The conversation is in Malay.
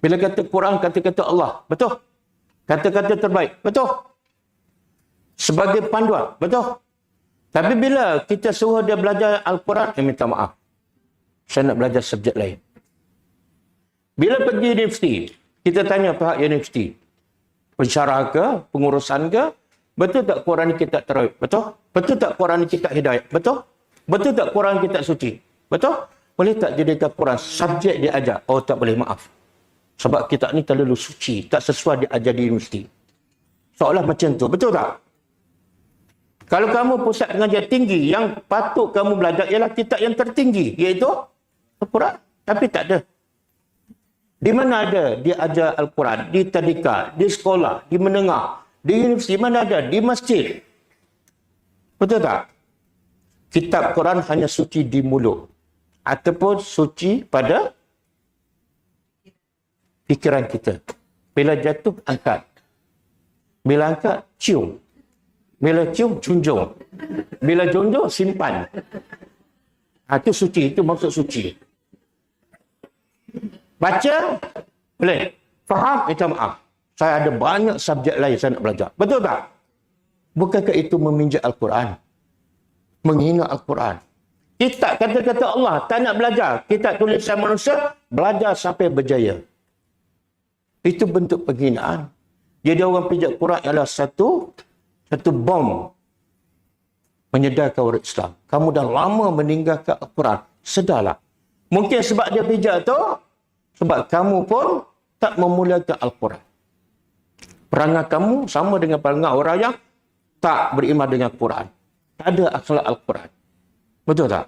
Bila kata Quran, kata-kata Allah. Betul? Kata-kata terbaik. Betul? Sebagai panduan. Betul? Tapi bila kita suruh dia belajar Al-Quran, minta maaf. Saya nak belajar subjek lain. Bila pergi universiti, kita tanya pihak universiti. Pensyarah ke, pengurusan ke, betul tak Quran kita terawih? Betul? Betul tak Quran kita hidayah? Betul? Betul tak Quran kita suci? Betul? Boleh tak jadikan Quran subjek dia ajar? Oh, tak boleh, maaf. Sebab kita ni terlalu suci, tak sesuai dia ajar di universiti. Seolah macam tu, betul tak? Kalau kamu pusat pengajian tinggi, yang patut kamu belajar ialah kitab yang tertinggi, iaitu Al-Quran. Tapi tak ada. Di mana ada dia ajar Al-Quran? Di tadika, di sekolah, di menengah, di universiti, mana ada? Di masjid. Betul tak? Kitab Quran hanya suci di mulut. Ataupun suci pada fikiran kita. Bila jatuh, angkat. Bila angkat, cium. Bila cium, junjung. Bila junjung, simpan. Itu suci. Itu maksud suci. Baca, boleh. Faham, minta maaf. Saya ada banyak subjek lain saya nak belajar. Betul tak? Bukankah itu meminjak Al-Quran? Menghina Al-Quran. Kitab kata-kata Allah, tak nak belajar. Kitab tulisan manusia, belajar sampai berjaya. Itu bentuk penghinaan. Jadi orang pijak Quran adalah satu bom menyedarkan orang Islam. Kamu dah lama meninggalkan Al-Quran. Sedarlah. Mungkin sebab dia pijak tu, sebab kamu pun tak memulakan Al-Quran. Perangai kamu sama dengan perangai orang yang tak beriman dengan Quran. Tak ada akhlak Al-Quran. Betul tak?